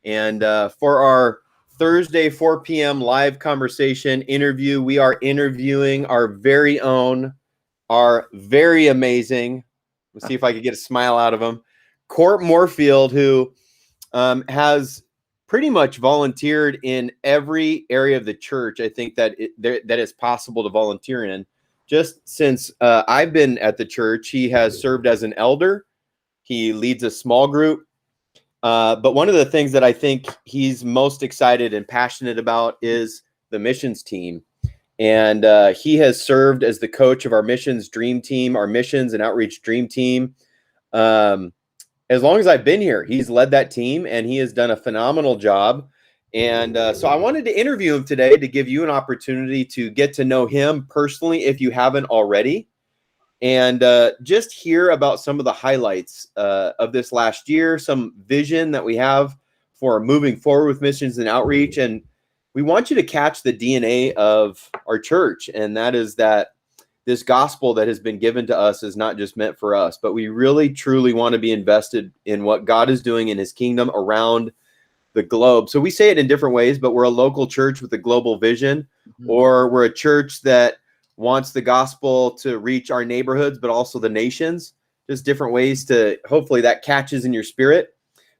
And for our Thursday 4 p.m. live conversation interview, we are interviewing our very own, our very amazing, let's see if I can get a smile out of him, Court Moorefield, who has pretty much volunteered in every area of the church. I think that that is possible to volunteer in. Just since I've been at the church, he has served as an elder. He leads a small group. But one of the things that I think he's most excited and passionate about is the missions team. And he has served as the coach of our missions dream team, our missions and outreach dream team. As long as I've been here, he's led that team and he has done a phenomenal job. And so I wanted to interview him today to give you an opportunity to get to know him personally if you haven't already. And just hear about some of the highlights of this last year, some vision that we have for moving forward with missions and outreach. And we want you to catch the DNA of our church. And that is that this gospel that has been given to us is not just meant for us, but we really, truly want to be invested in what God is doing in his kingdom around the globe. So we say it in different ways, but we're a local church with a global vision, or we're a church that wants the gospel to reach our neighborhoods, but also the nations. Just different ways to, hopefully that catches in your spirit.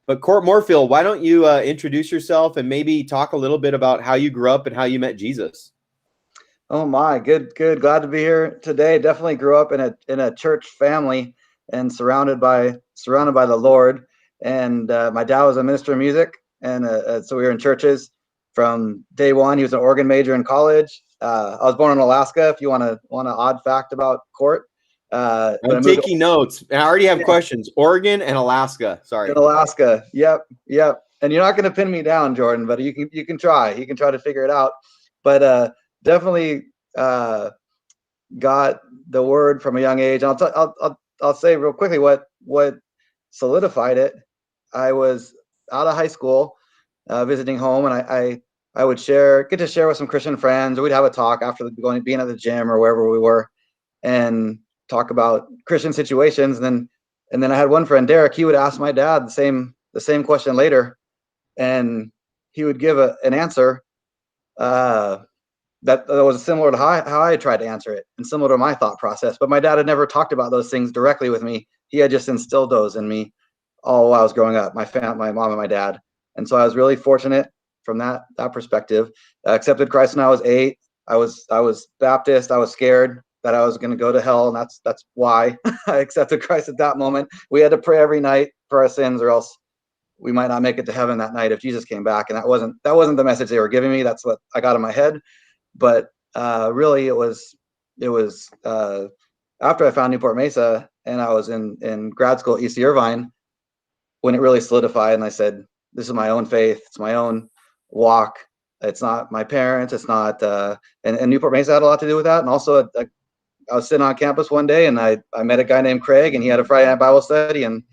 But Court Moorefield, why don't you introduce yourself and maybe talk a little bit about how you grew up and how you met Jesus? Oh my, good. Glad to be here today. Definitely grew up in a church family and surrounded by the Lord. And my dad was a minister of music, and so we were in churches from day one. He was an organ major in college. I was born in Alaska. If you want an odd fact about Court, I'm taking notes. I already have questions. Oregon and Alaska. Sorry. In Alaska. Yep. And you're not going to pin me down, Jordan, but you can try. You can try to figure it out. But definitely got the word from a young age. I'll say real quickly what solidified it. I was out of high school, visiting home, and I would get to share with some Christian friends, or we'd have a talk after being at the gym or wherever we were, and talk about Christian situations. And then I had one friend, Derek. He would ask my dad the same question later, and he would give an answer that was similar to how I tried to answer it, and similar to my thought process. But my dad had never talked about those things directly with me. He had just instilled those in me all while I was growing up, my mom and my dad. And so I was really fortunate from that perspective. I accepted Christ when I was 8. I was Baptist. I was scared that I was going to go to hell, and that's why I accepted Christ at that moment. We had to pray every night for our sins, or else we might not make it to heaven that night if Jesus came back. And that wasn't the message they were giving me. That's what I got in my head. But really, it was after I found Newport Mesa and I was in grad school at UC Irvine when it really solidified. And I said, "This is my own faith. It's my own walk. It's not my parents. It's not." And Newport Mesa had a lot to do with that. And also, I was sitting on campus one day and I met a guy named Craig, and he had a Friday night Bible study in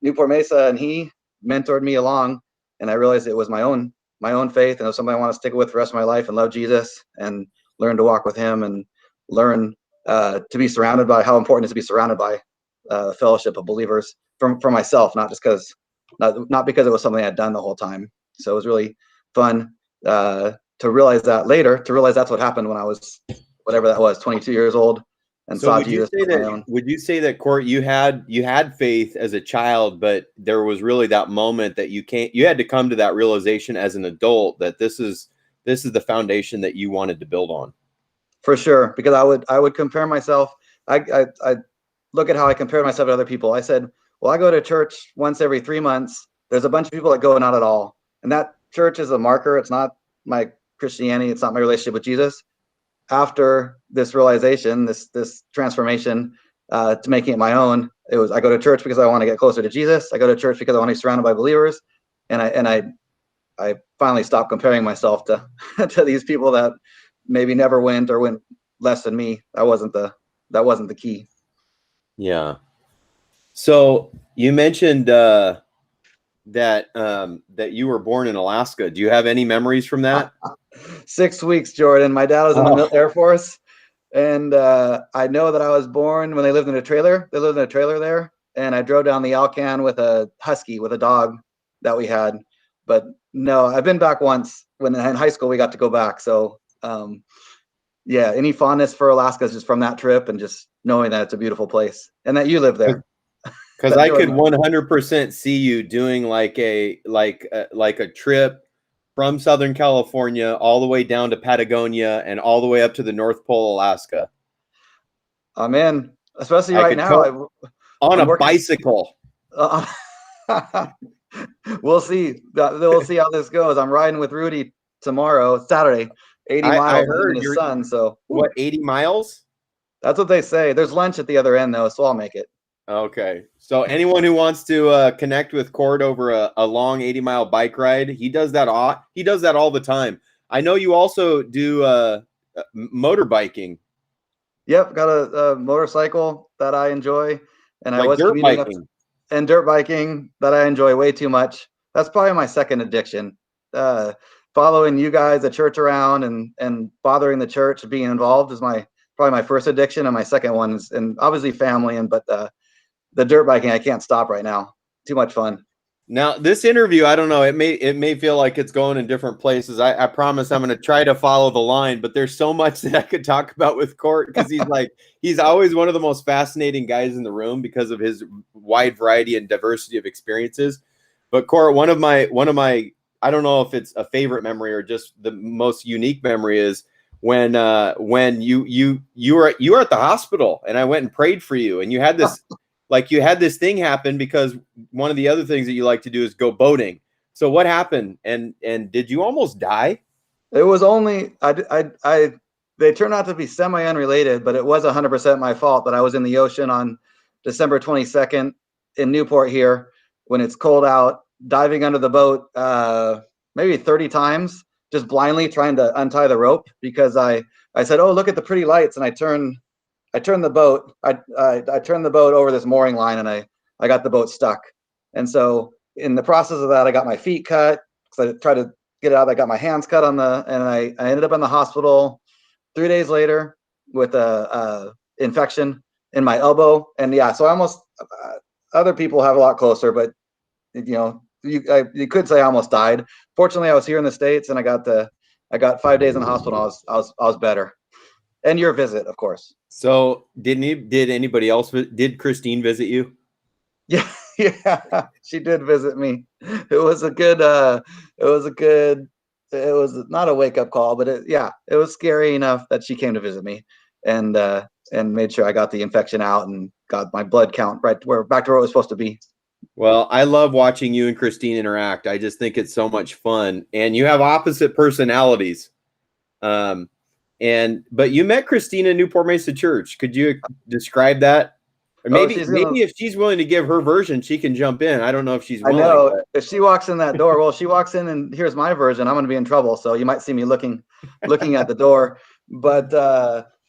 Newport Mesa, and he mentored me along. And I realized it was my own faith, and it was something I want to stick with the rest of my life and love Jesus and learn to walk with him and learn to be surrounded by how important it is to be surrounded by a fellowship of believers for myself, not because it was something I'd done the whole time. So it was really fun to realize that later, to realize that's what happened when I was, whatever that was, 22 years old. And so would you say that, Court, you had faith as a child, but there was really that moment that you had to come to that realization as an adult that this is the foundation that you wanted to build on? For sure, because I would compare myself. I look at how I compared myself to other people. I said, well, I go to church once every 3 months. There's a bunch of people that go not at all, and that church is a marker. It's not my Christianity. It's not my relationship with Jesus. After this realization, this transformation to making it my own, it was I go to church because I want to get closer to Jesus. I go to church because I want to be surrounded by believers, and I finally stopped comparing myself to these people that maybe never went or went less than me. That wasn't the key. Yeah. So you mentioned that you were born in Alaska. Do you have any memories from that? 6 weeks, Jordan. My dad was in the Air Force, and I know that I was born when they lived in a trailer. They lived in a trailer there, and I drove down the Alcan with a husky, with a dog that we had. But no, I've been back once when in high school we got to go back. So yeah, any fondness for Alaska is just from that trip and just knowing that it's a beautiful place and that you live there. Because I could 100% see you doing like a trip from Southern California all the way down to Patagonia and all the way up to the North Pole, Alaska. I'm in, especially right now. On a bicycle. We'll see. We'll see how this goes. I'm riding with Rudy tomorrow, Saturday, 80 miles. I heard his son. So what, 80 miles? That's what they say. There's lunch at the other end though, so I'll make it. Okay. So anyone who wants to connect with Court over a long 80-mile bike ride, he does that all the time. I know you also do motorbiking. Yep, got a motorcycle that I enjoy, and I was dirt biking. And dirt biking that I enjoy way too much. That's probably my second addiction. Following you guys at church around and bothering the church, being involved is probably my first addiction, and my second one is, and obviously family, but the dirt biking I can't stop right now. Too much fun. Now this interview, I don't know, it may feel like it's going in different places. I promise I'm going to try to follow the line, but there's so much that I could talk about with Court because he's always one of the most fascinating guys in the room because of his wide variety and diversity of experiences. But Court, one of my I don't know if it's a favorite memory or just the most unique memory is when you were at the hospital and I went and prayed for you and you had this. Like you had this thing happen because one of the other things that you like to do is go boating. So what happened? And did you almost die? It was only they turned out to be semi-unrelated, but it was 100% my fault that I was in the ocean on December 22nd in Newport here when it's cold out, diving under the boat maybe 30 times, just blindly trying to untie the rope because I said, "Oh, look at the pretty lights," and I turned the boat. I turned the boat over this mooring line, and I got the boat stuck. And so in the process of that, I got my feet cut because I tried to get it out. I got my hands cut and I ended up in the hospital 3 days later with a infection in my elbow. And yeah, so I almost other people have a lot closer, but you could say I almost died. Fortunately, I was here in the States, and I got 5 days in the hospital. I was better. And your visit, of course. So did anybody else? Did Christine visit you? Yeah, she did visit me. It was not a wake up call, but it was scary enough that she came to visit me and made sure I got the infection out and got my blood count back to where it was supposed to be. Well, I love watching you and Christine interact. I just think it's so much fun, and you have opposite personalities. But you met Christine in Newport Mesa Church. Could you describe that? Or maybe if she's willing to give her version, she can jump in. I don't know if she's willing. I know if she walks in that door. Well, she walks in and here's my version. I'm going to be in trouble. So you might see me looking at the door. But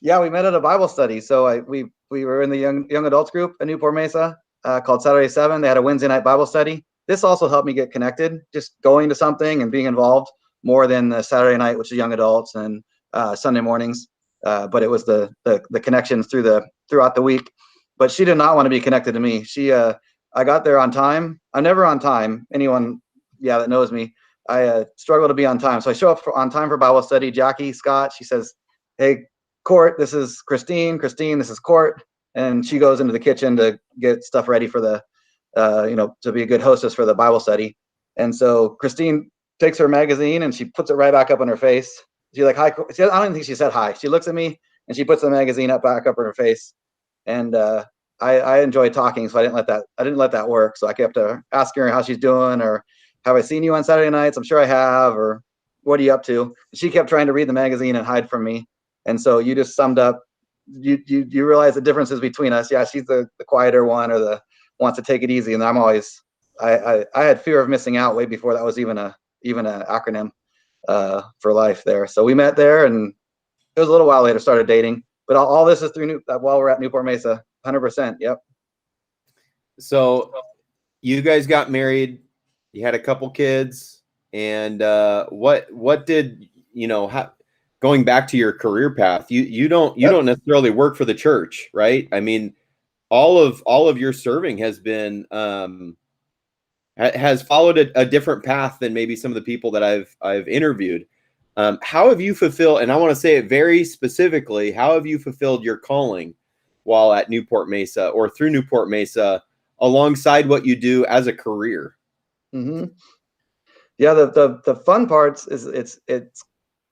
yeah, we met at a Bible study. So we were in the young adults group at Newport Mesa called Saturday 7. They had a Wednesday night Bible study. This also helped me get connected, just going to something and being involved more than the Saturday night, which is young adults, and Sunday mornings, but it was the connections throughout the week. But she did not want to be connected to me. I got there on time. I'm never on time. Anyone, that knows me, I struggle to be on time. So I show up on time for Bible study. Jackie Scott, she says, "Hey, Court, this is Christine. Christine, this is Court." And she goes into the kitchen to get stuff ready for the, to be a good hostess for the Bible study. And so Christine takes her magazine and she puts it right back up in her face. She's like, "Hi." I don't think she said hi. She looks at me and she puts the magazine back up in her face. And I enjoy talking, so I didn't let that work. So I kept asking her how she's doing, or have I seen you on Saturday nights? I'm sure I have. Or what are you up to? She kept trying to read the magazine and hide from me. And so you just summed up. You realize the differences between us. Yeah, she's the quieter one, or the wants to take it easy, and I'm always. I had fear of missing out way before that was even an acronym. For life there. So we met there, and it was a little while later started dating, but all this is through while we're at Newport Mesa. 100%. Yep. So you guys got married, you had a couple kids, and what did going back to your career path, you don't necessarily work for the church, right? I mean, all of your serving has been has followed a different path than maybe some of the people that I've interviewed. How have you fulfilled, and I want to say it very specifically, how have you fulfilled your calling while at Newport Mesa or through Newport Mesa alongside what you do as a career? Mm-hmm. Yeah, the fun parts is it's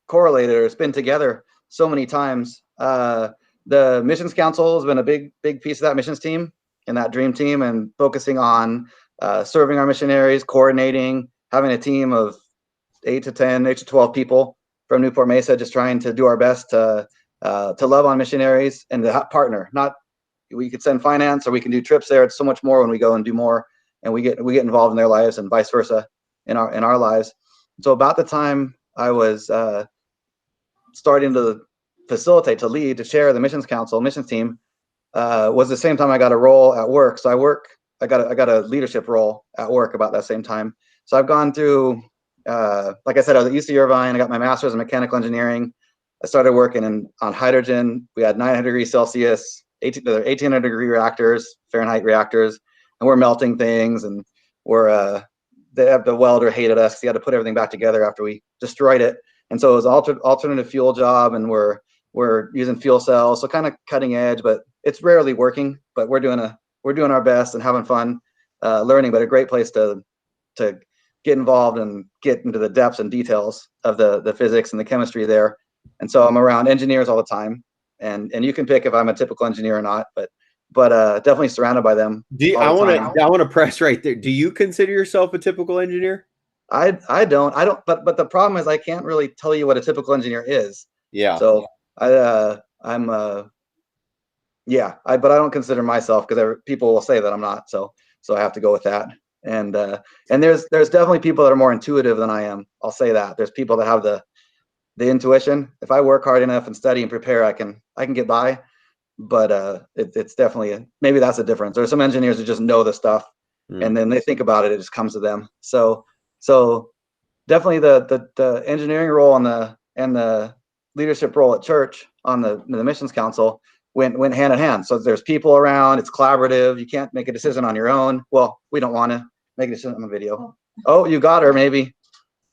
correlated, or it's been together so many times. The missions council has been a big piece of that missions team and that dream team, and focusing on serving our missionaries, coordinating, having a team of 8 to 12 people from Newport Mesa, just trying to do our best to love on missionaries and to partner. Not we could send finance or we can do trips there. It's so much more when we go and do more, and we get involved in their lives and vice versa in our lives. So about the time I was starting to facilitate, to lead, to chair the missions council, missions team, was the same time I got a role at work. So I got a leadership role at work about that same time. So I've gone through, like I said, I was at UC Irvine. I got my master's in mechanical engineering. I started working on hydrogen. We had 900 degrees Celsius, 1800 degree reactors, Fahrenheit reactors, and we're melting things, and the welder hated us. He had to put everything back together after we destroyed it. And so it was alternative fuel job, and we're using fuel cells, so kind of cutting edge, but it's rarely working. But we're doing our best and having fun, learning. But a great place to get involved and get into the depths and details of the physics and the chemistry there. And so I'm around engineers all the time, and you can pick if I'm a typical engineer or not, but definitely surrounded by them. I want to press right there. Do you consider yourself a typical engineer? I don't, but the problem is I can't really tell you what a typical engineer is. Yeah. So but I don't consider myself, because people will say that I'm not. So I have to go with that. And there's definitely people that are more intuitive than I am. I'll say that. There's people that have the intuition. If I work hard enough and study and prepare, I can get by. But it's definitely, maybe that's the difference. There's some engineers who just know the stuff, and then they think about it, it just comes to them. So definitely the engineering role and the leadership role at church on the missions council went hand in hand. So there's people around, it's collaborative. You can't make a decision on your own. Well, we don't want to make a decision on the video. Oh, you got her, maybe.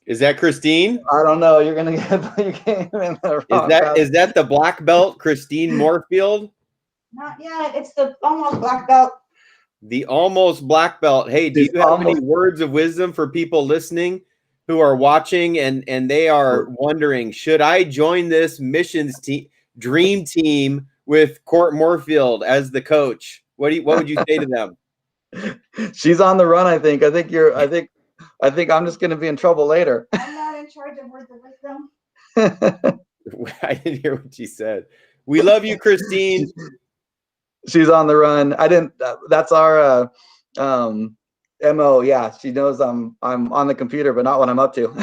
Is that Christine? I don't know. You're gonna get you came in the wrong. Is that the black belt, Christine Moorefield? Not yet. It's the almost black belt. The almost black belt. Hey, do you have any words of wisdom for people listening who are watching and they are wondering, should I join this missions team, dream team with Court Moorefield as the coach? What would you say to them? She's on the run. I think I'm just going to be in trouble later. I'm not in charge of words of wisdom. I didn't hear what she said. We love you, Christine. She's on the run. I didn't. That's our MO. Yeah, she knows I'm on the computer, but not what I'm up to.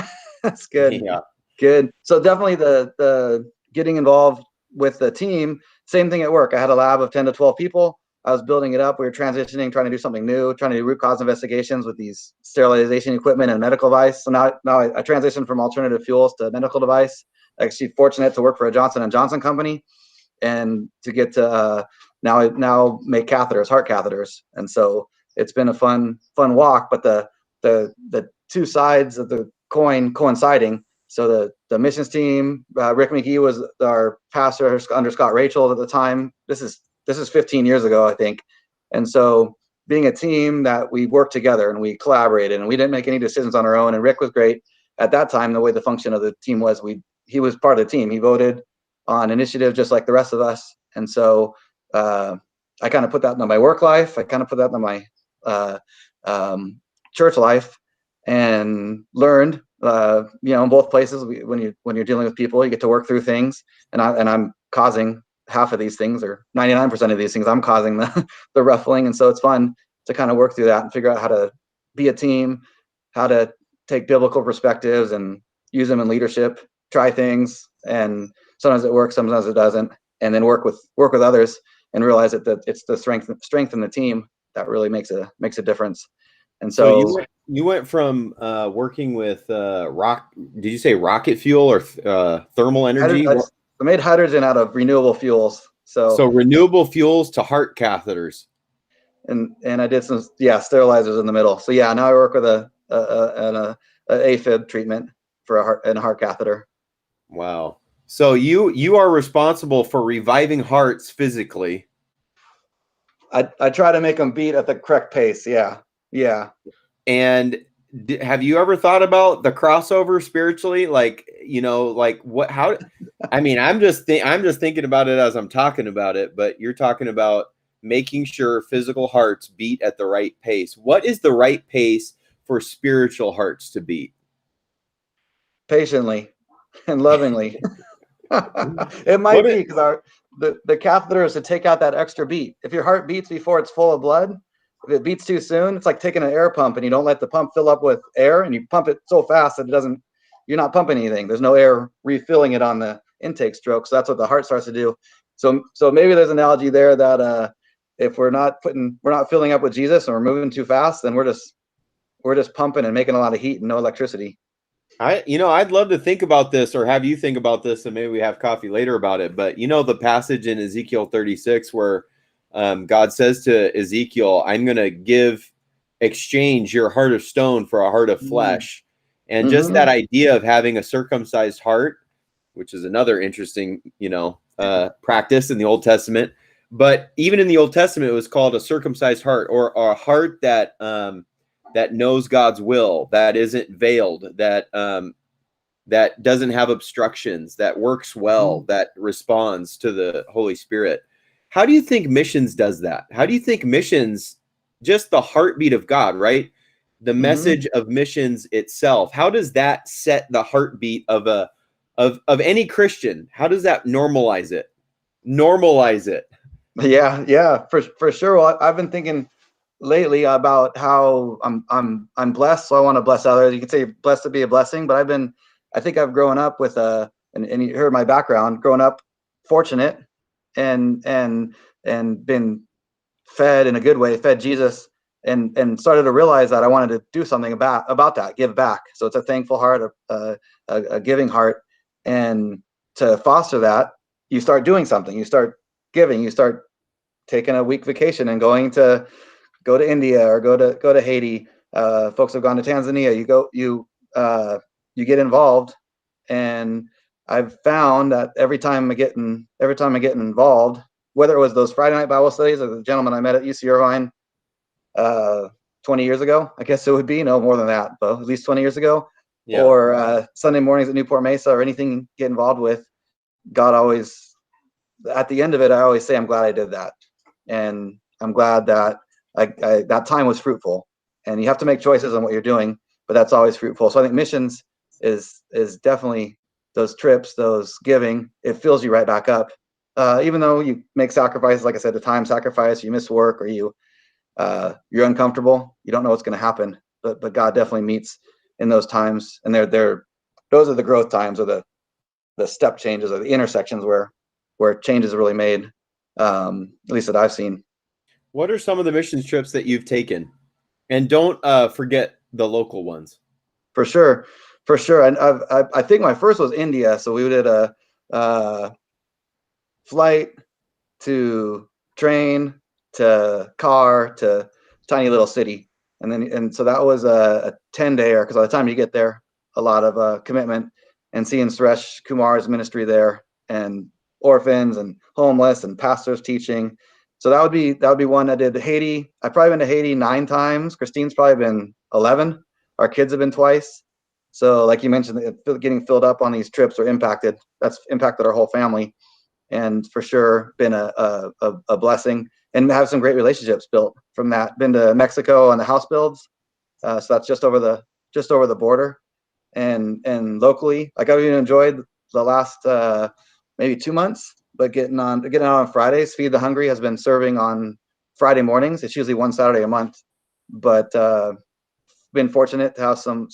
That's good. Yeah. Good. So definitely the getting involved with the team. Same thing at work. I had a lab of 10 to 12 people. I was building it up. We were transitioning, trying to do something new, trying to do root cause investigations with these sterilization equipment and medical device. So now I transitioned from alternative fuels to medical device. Actually fortunate to work for a Johnson & Johnson company and to get to now make catheters, heart catheters. And so it's been a fun walk, but the two sides of the coin coinciding. So the missions team, Rick McGee was our pastor under Scott Rachel at the time. This is 15 years ago, I think. And so being a team that we worked together and we collaborated and we didn't make any decisions on our own. And Rick was great at that time. The way the function of the team was, he was part of the team. He voted on initiative just like the rest of us. And so I kind of put that into my work life. I kind of put that into my church life and learned, in both places, when you're dealing with people, you get to work through things, and I'm causing half of these things, or 99% of these things, I'm causing the ruffling. And so it's fun to kind of work through that and figure out how to be a team, how to take biblical perspectives and use them in leadership, try things. And sometimes it works, sometimes it doesn't. And then work with others and realize that it's the strength in the team that really makes a difference. And so you went from working with did you say rocket fuel or thermal energy? I made hydrogen out of renewable fuels. So renewable fuels to heart catheters. and I did some sterilizers in the middle. So yeah, now I work with an AFib treatment for a heart catheter. Wow. So you are responsible for reviving hearts physically. I try to make them beat at the correct pace. Yeah. And have you ever thought about the crossover spiritually? Like, like what, how, I mean, I'm just thinking about it as I'm talking about it, but you're talking about making sure physical hearts beat at the right pace. What is the right pace for spiritual hearts to beat? Patiently and lovingly. It might be because the catheter is to take out that extra beat. If your heart beats before it's full of blood, if it beats too soon, it's like taking an air pump and you don't let the pump fill up with air, and you pump it so fast that you're not pumping anything. There's no air refilling it on the intake stroke. So that's what the heart starts to do. So maybe there's an analogy there that if we're not filling up with Jesus and we're moving too fast, then we're just pumping and making a lot of heat and no electricity. I'd love to think about this, or have you think about this, and maybe we have coffee later about it. But the passage in Ezekiel 36 where God says to Ezekiel, I'm going to exchange your heart of stone for a heart of flesh. And just that idea of having a circumcised heart, which is another interesting, practice in the Old Testament. But even in the Old Testament, it was called a circumcised heart, or a heart that knows God's will, that isn't veiled, that doesn't have obstructions, that works well, that responds to the Holy Spirit. How do you think missions does that? How do you think missions, just the heartbeat of God, right? The message of missions itself, how does that set the heartbeat of any Christian? How does that normalize it? Yeah, for sure. Well, I've been thinking lately about how I'm blessed, so I want to bless others. You could say blessed to be a blessing, but I think I've grown up with and you heard my background, growing up fortunate and been fed in a good way, fed Jesus, and started to realize that I wanted to do something about that, give back. So it's a thankful heart, a giving heart, and to foster that, you start doing something. You start giving. You start taking a week vacation and go to India or go to Haiti. Folks have gone to Tanzania. You get involved, and I've found that every time I get involved, whether it was those Friday night Bible studies or the gentleman I met at UC Irvine 20 years ago, I guess it would be, no more than that, but at least 20 years ago, or Sunday mornings at Newport Mesa, or anything you get involved with, God always, at the end of it, I always say, I'm glad I did that. And I'm glad that that time was fruitful. And you have to make choices on what you're doing, but that's always fruitful. So I think missions is definitely those trips, those giving. It fills you right back up. Even though you make sacrifices, like I said, the time sacrifice, you miss work, or you're uncomfortable, you don't know what's going to happen. But God definitely meets in those times, and those are the growth times, or the step changes, or the intersections where changes are really made. At least that I've seen. What are some of the missions trips that you've taken? And don't forget the local ones. For sure. And I think my first was India. So we did a flight to train to car to tiny little city. And so that was a 10-dayer, because by the time you get there, a lot of commitment, and seeing Suresh Kumar's ministry there, and orphans and homeless and pastors teaching. So that would be one. I did Haiti. I've probably been to Haiti 9 times. Christine's probably been 11. Our kids have been twice. So like you mentioned, getting filled up on these trips that's impacted our whole family, and for sure been a blessing, and have some great relationships built from that. Been to Mexico on the house builds. So that's just over the border, and locally, like I've even enjoyed the last maybe 2 months, but getting out on Fridays. Feed the Hungry has been serving on Friday mornings. It's usually one Saturday a month, but been fortunate to have some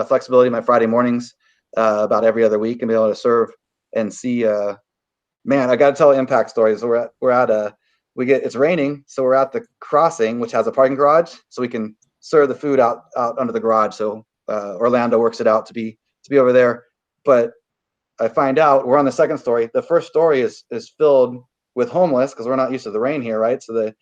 flexibility in my Friday mornings about every other week, and be able to serve and see. Man, I got to tell impact stories. It's raining, so we're at the crossing, which has a parking garage, so we can serve the food out under the garage. So Orlando works it out to be over there, but I find out we're on the second story. The first story is filled with homeless, because we're not used to the rain here, right? So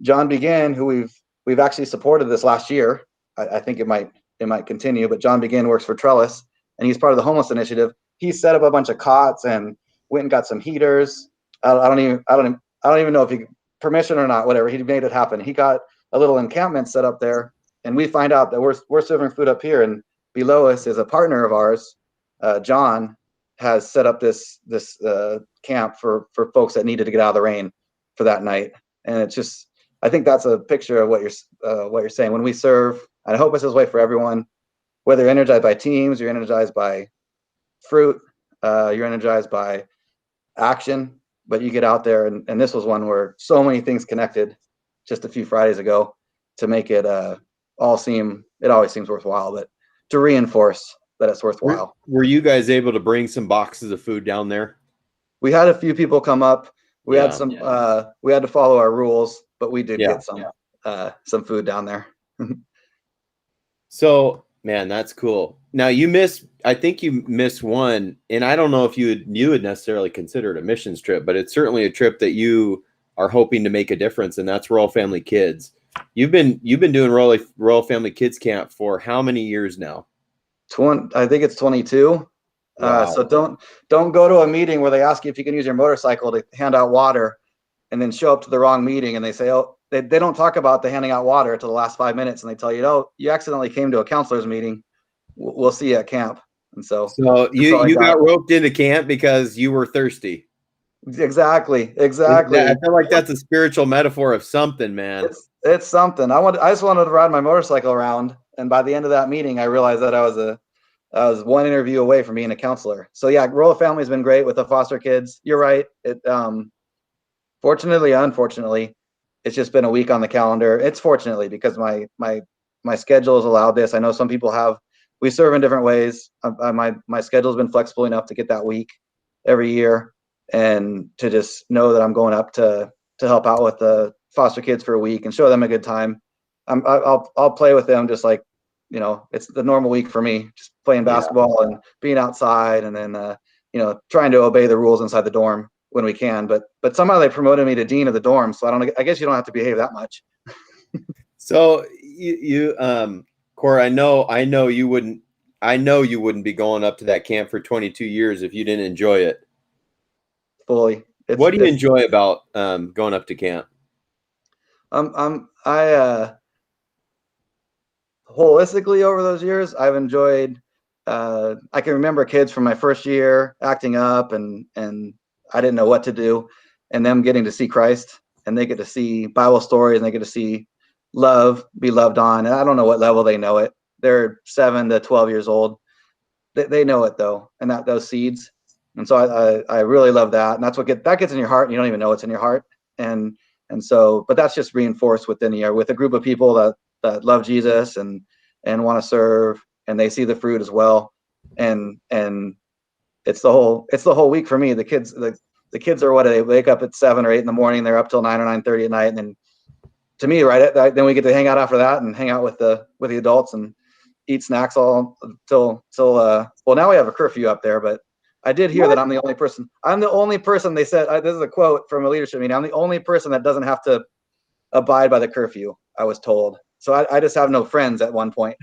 John Begin, who we've actually supported this last year. I think it might continue, but John Begin works for Trellis, and he's part of the homeless initiative. He set up a bunch of cots and went and got some heaters. I don't even know if he permission or not, whatever. He made it happen. He got a little encampment set up there, and we find out that we're serving food up here, and below us is a partner of ours. John has set up this camp for folks that needed to get out of the rain for that night. And it's just, I think that's a picture of what you're saying. When we serve, and I hope it's this way for everyone, whether you're energized by teams, you're energized by fruit, you're energized by action, but you get out there, and this was one where so many things connected just a few Fridays ago to make it it always seems worthwhile, but to reinforce that it's worthwhile. Were you guys able to bring some boxes of food down there? We had a few people come up. We had some. We had to follow our rules, but we did get some food down there. So, man, that's cool. Now I think you missed one, and I don't know if you would necessarily consider it a missions trip, but it's certainly a trip that you are hoping to make a difference, and that's Royal Family Kids. You've been doing Royal Family Kids Camp for how many years now? I think it's 22. Wow. So don't go to a meeting where they ask you if you can use your motorcycle to hand out water, and then show up to the wrong meeting and they say, oh, they don't talk about the handing out water until the last 5 minutes, and they tell you, oh, you accidentally came to a counselor's meeting. We'll see you at camp. And so you got roped into camp because you were thirsty. Exactly. I feel like that's a spiritual metaphor of something, man. It's something. I just wanted to ride my motorcycle around, and by the end of that meeting, I realized that I was one interview away from being a counselor. So yeah, Royal Family has been great with the foster kids. You're right. It fortunately, unfortunately, it's just been a week on the calendar. It's fortunately because my schedule has allowed this. I know some people we serve in different ways. My schedule has been flexible enough to get that week every year, and to just know that I'm going up to help out with the foster kids for a week and show them a good time. I'll play with them just like, it's the normal week for me, just playing basketball and being outside, and then trying to obey the rules inside the dorm when we can. But somehow they promoted me to dean of the dorm, so I guess you don't have to behave that much. So you Court, I know you wouldn't be going up to that camp for 22 years if you didn't enjoy it fully. What do you enjoy about going up to camp? Holistically over those years, I've enjoyed. I can remember kids from my first year acting up, and I didn't know what to do, and them getting to see Christ, and they get to see Bible stories, and they get to see love, be loved on. And I don't know what level they know it. They're 7 to 12 years old. They know it though, and those seeds. And so I really love that, and that's what gets in your heart, and you don't even know it's in your heart. And so, but that's just reinforced within you, with a group of people that love Jesus and want to serve, and they see the fruit as well. And it's the whole week for me. The kids are what, they wake up at 7 or 8 in the morning. They're up till 9 or 9:30 at night, and then to me, right, then we get to hang out after that and hang out with the adults and eat snacks all till well, now we have a curfew up there, but I did hear that I'm the only person they said, this is a quote from a leadership meeting, I'm the only person that doesn't have to abide by the curfew, I was told. So I just have no friends at one point.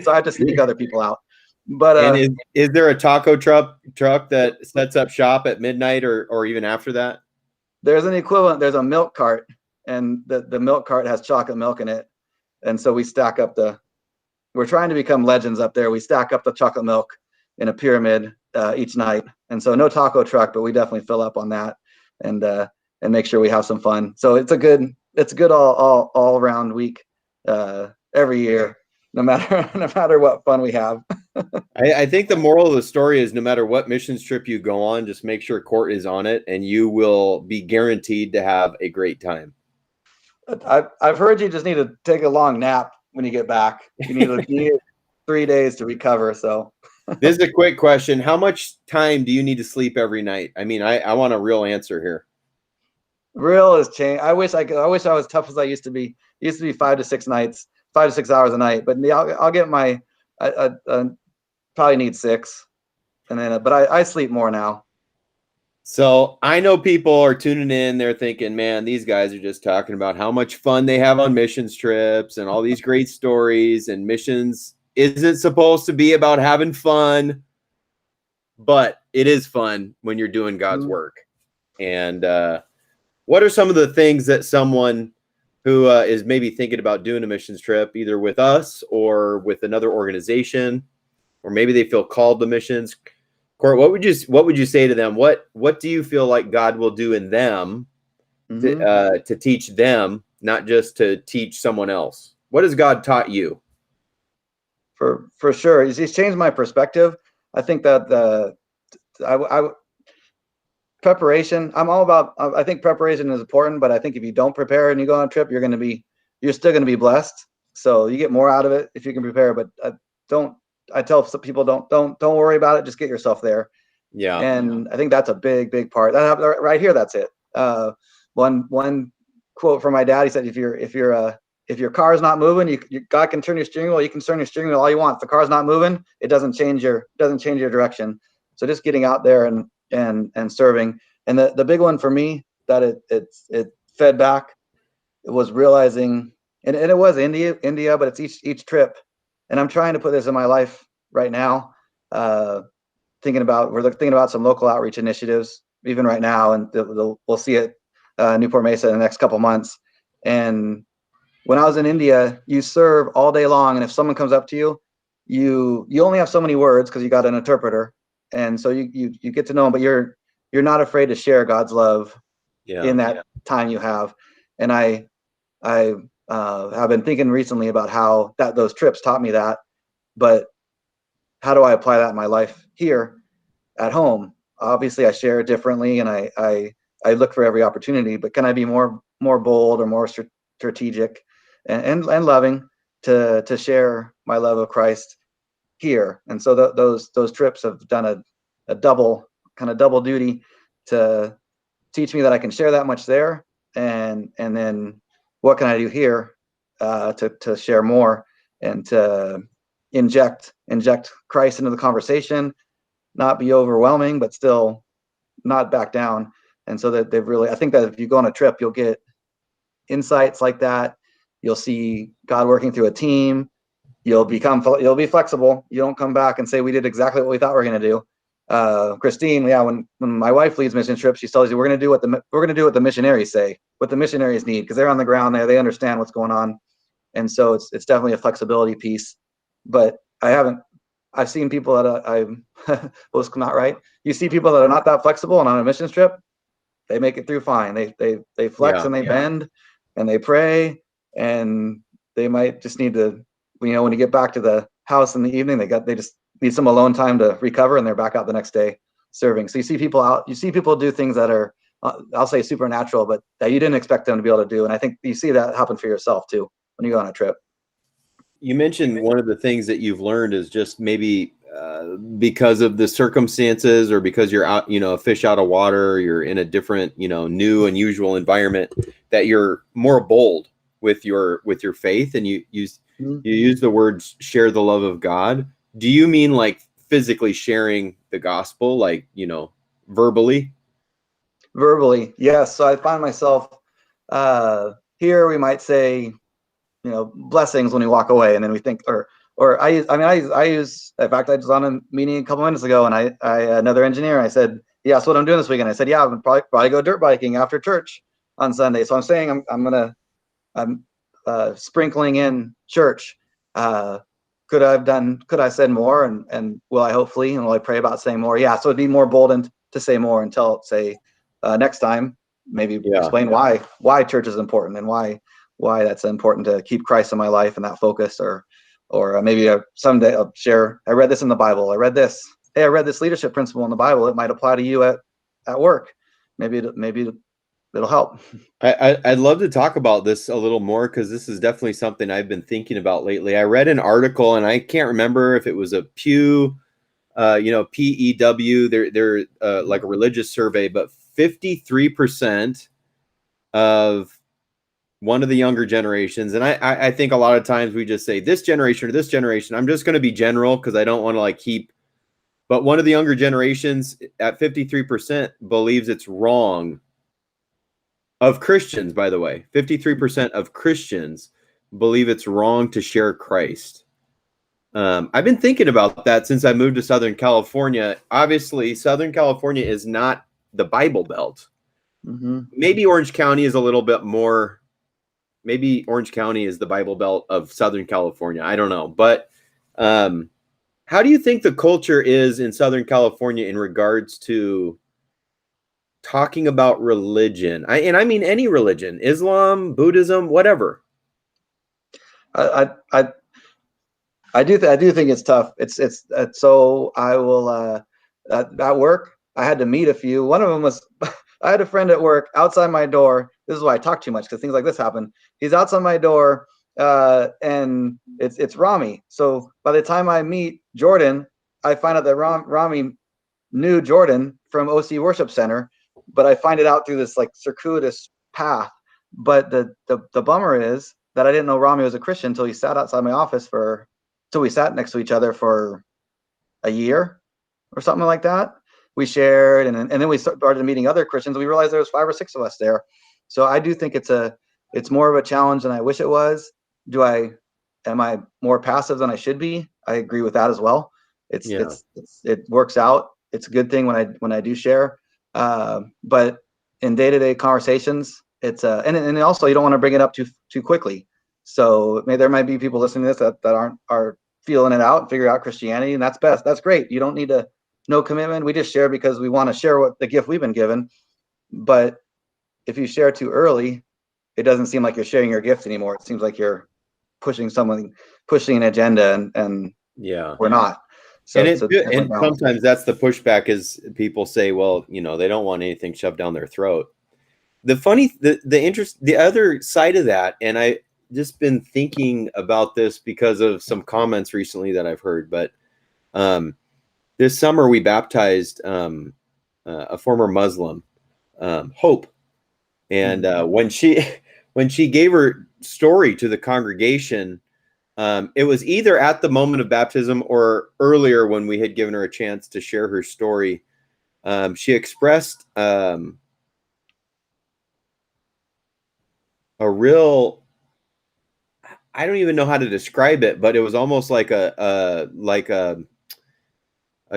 So I have to sneak other people out. But and is there a taco truck that sets up shop at midnight or even after that? There's an equivalent. There's a milk cart, and the milk cart has chocolate milk in it. And so we stack up we're trying to become legends up there. We stack up the chocolate milk in a pyramid each night. And so no taco truck, but we definitely fill up on that and make sure we have some fun. So it's a good all around week every year, no matter what fun we have. I think the moral of the story is no matter what missions trip you go on, just make sure Court is on it, and you will be guaranteed to have a great time. I've heard you just need to take a long nap when you get back. You need 3 days to recover. So this is a quick question. How much time do you need to sleep every night? I mean, I want a real answer here. Real is change. I wish I was tough as I used to be. It used to be 5 to 6 nights, 5 to 6 hours a night. But I'll get I probably need 6, and then but I sleep more now. So I know people are tuning in. They're thinking, man, these guys are just talking about how much fun they have on missions trips and all these great stories. And missions isn't supposed to be about having fun, but it is fun when you're doing God's work. And what are some of the things that someone who is maybe thinking about doing a missions trip, either with us or with another organization, or maybe they feel called to missions? Court, what would you say to them? What do you feel like God will do in them to teach them, not just to teach someone else? What has God taught you? For sure, he's changed my perspective. I think that preparation. I'm all about. I think preparation is important, but I think if you don't prepare and you go on a trip, you're still going to be blessed. So you get more out of it if you can prepare. But I tell some people don't worry about it. Just get yourself there. Yeah. And I think that's a big part. That right here, that's it. One quote from my dad. He said, if your car is not moving, God can turn your steering wheel. You can turn your steering wheel all you want. If the car's not moving, it doesn't change your direction. So just getting out there and serving. And the big one for me that it fed back, it was realizing, and it was India, but it's each trip. And I'm trying to put this in my life right now. We're thinking about some local outreach initiatives even right now, and we'll see it Newport Mesa in the next couple months. And when I was in India, you serve all day long, and if someone comes up to you, you only have so many words because you got an interpreter, and so you get to know them, but you're not afraid to share God's love in that time you have. And I have been thinking recently about how those trips taught me that, but how do I apply that in my life here at home? Obviously, I share it differently, and I look for every opportunity. But can I be more bold or more strategic and loving to share my love of Christ here? And so those trips have done a double duty to teach me that I can share that much there, and then what can I do here to share more and to inject Christ into the conversation, not be overwhelming, but still not back down. And so that I think that if you go on a trip, you'll get insights like that. You'll see God working through a team. You'll be flexible. You don't come back and say, we did exactly what we thought we were going to do. Christine, when my wife leads mission trips, she tells you we're going to do what the missionaries say, what the missionaries need, because they're on the ground there. They understand what's going on. And so it's definitely a flexibility piece. But I've seen people that was not right. You see people that are not that flexible, and on a mission trip, they make it through fine. They flex and they bend and they pray, and they might just need to, when you get back to the house in the evening, they just need some alone time to recover, and they're back out the next day serving. So you see people do things that are, I'll say supernatural, but that you didn't expect them to be able to do. And I think you see that happen for yourself too when you go on a trip. You mentioned one of the things that you've learned is just maybe because of the circumstances, or because you're out, a fish out of water, you're in a different, new, unusual environment, that you're more bold with your faith, and you use the words share the love of God. Do you mean like physically sharing the gospel, like, verbally? Verbally, yes. So I find myself here, we might say, blessings when we walk away, and then we think, or I use, in fact, I was on a meeting a couple minutes ago, and I another engineer, I said, yeah, that's what I'm doing this weekend. I said, yeah, I'm probably go dirt biking after church on Sunday. So I'm saying I'm sprinkling in church. Could I said more, and will I hopefully, and will I pray about saying more? Yeah. So it'd be more boldened to say more until say next time, maybe explain why church is important, and why that's important to keep Christ in my life and that focus, or maybe someday I'll share, I read this in the Bible. I read this. Hey, I read this leadership principle in the Bible. It might apply to you at work. Maybe it'll help. I'd love to talk about this a little more, because this is definitely something I've been thinking about lately. I read an article, and I can't remember if it was a Pew, PEW, they're like a religious survey, but 53% of one of the younger generations, and I think a lot of times we just say this generation or this generation. I'm just going to be general, because I don't want to keep But one of the younger generations at 53% believes it's wrong. Of Christians, by the way, 53% of Christians believe it's wrong to share Christ. I've been thinking about that since I moved to Southern California. Obviously, Southern California is not the Bible Belt. Mm-hmm. Maybe Orange County is a little bit more. Maybe Orange County is the Bible Belt of Southern California. I don't know. But how do you think the culture is in Southern California in regards to talking about religion? I mean any religion, Islam, Buddhism, whatever. I do think it's tough. It's so I will at work I had to meet a few. One of them was I had a friend at work outside my door. This is why I talk too much, because things like this happen. He's outside my door, and it's Rami. So by the time I meet Jordan, I find out that Rami knew Jordan from OC Worship Center, but I find it out through this like circuitous path. But the bummer is that I didn't know Rami was a Christian until he sat outside my office till we sat next to each other for a year or something like that. We shared, and then we started meeting other Christians. We realized there was 5 or 6 of us there. So I do think it's more of a challenge than I wish it was. Am I more passive than I should be? I agree with that as well. It works out. It's a good thing when I do share. But in day-to-day conversations, it's and also you don't want to bring it up too quickly. So there might be people listening to this that are feeling it out, figure out Christianity, and that's best. That's great. You don't need no commitment. We just share because we want to share what the gift we've been given. But if you share too early, it doesn't seem like you're sharing your gift anymore. It seems like you're pushing an agenda, and we're not. So and sometimes that's the pushback, is people say, well, they don't want anything shoved down their throat. The other side of that, and I just been thinking about this because of some comments recently that I've heard, but this summer we baptized a former Muslim, Hope, and when she gave her story to the congregation, it was either at the moment of baptism or earlier when we had given her a chance to share her story. She expressed a real, I don't even know how to describe it, but it was almost like a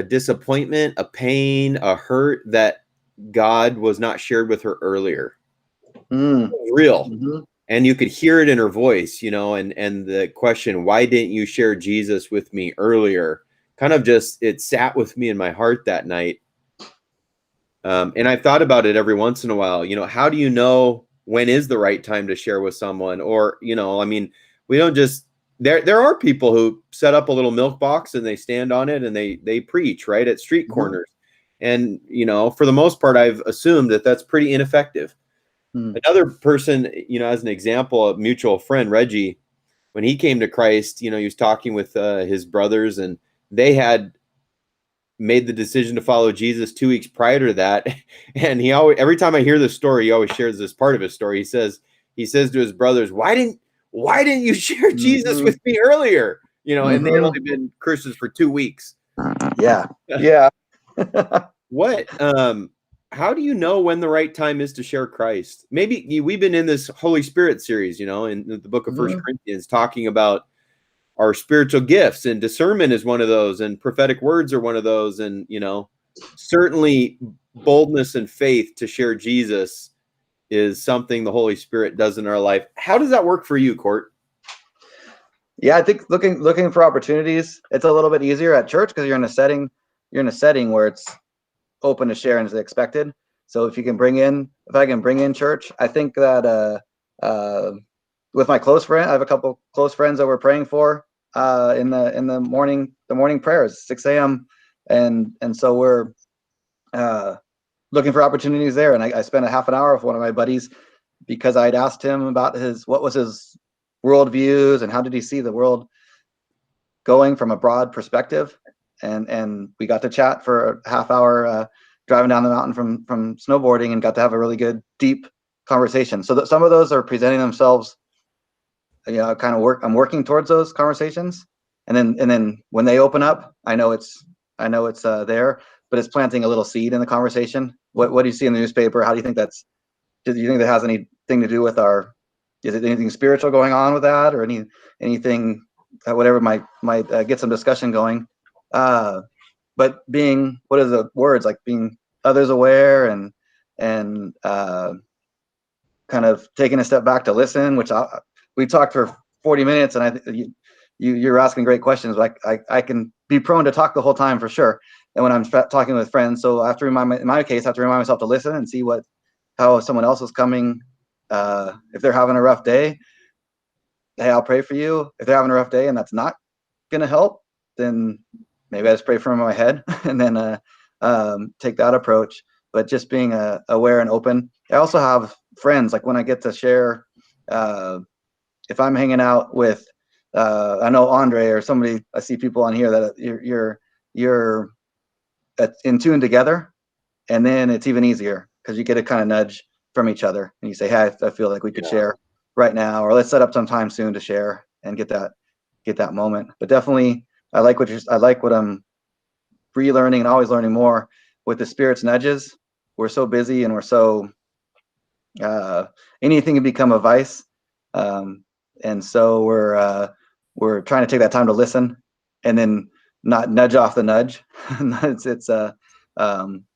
disappointment, a pain, a hurt that God was not shared with her earlier. Real. Mm-hmm. And you could hear it in her voice, and the question, why didn't you share Jesus with me earlier? Kind of it sat with me in my heart that night. And I've thought about it every once in a while. How do you know when is the right time to share with someone? Or, we don't just, there are people who set up a little milk box and they stand on it and they preach right at street corners. And, for the most part, I've assumed that that's pretty ineffective. Another person, as an example, a mutual friend, Reggie, when he came to Christ, he was talking with his brothers, and they had made the decision to follow Jesus 2 weeks prior to that. And every time I hear this story, he always shares this part of his story. He says to his brothers, why didn't you share Jesus with me earlier? And they had only been Christians for 2 weeks. Yeah. What? How do you know when the right time is to share Christ? Maybe we've been in this Holy Spirit series, in the book of 1 Corinthians, talking about our spiritual gifts, and discernment is one of those, and prophetic words are one of those. And, certainly boldness and faith to share Jesus is something the Holy Spirit does in our life. How does that work for you, Court? Yeah, I think looking for opportunities, it's a little bit easier at church because you're in a setting where it's open to share and is expected. So if I can bring in church, I think that with my close friend, I have a couple close friends that we're praying for in the morning prayers, 6 a.m. And so we're looking for opportunities there. And I spent a half an hour with one of my buddies because I'd asked him about what was his worldviews and how did he see the world going from a broad perspective. And we got to chat for a half hour driving down the mountain from snowboarding, and got to have a really good, deep conversation. So that some of those are presenting themselves, I'm working towards those conversations. And then when they open up, I know it's I know it's there, but it's planting a little seed in the conversation. What do you see in the newspaper? How do you think do you think that has anything to do with is it anything spiritual going on with that, or anything, whatever might get some discussion going? But being, what are the words, like being others aware and kind of taking a step back to listen, which we talked for 40 minutes, and you're asking great questions. Like I can be prone to talk the whole time for sure. And when I'm talking with friends, so I have to in my case, I have to remind myself to listen and see how someone else is coming. If they're having a rough day, hey, I'll pray for you. If they're having a rough day and that's not going to help, then maybe I just pray for them in my head and then take that approach. But just being aware and open. I also have friends, like when I get to share, if I'm hanging out with, I know Andre or somebody, I see people on here that you're in tune together, and then it's even easier because you get a kind of nudge from each other, and you say, hey, I feel like we could share right now, or let's set up some time soon to share and get that moment. But definitely, I like what I'm relearning and always learning more with the Spirit's nudges. We're so busy and we're so anything can become a vice, and so we're trying to take that time to listen and then not nudge off the nudge. it's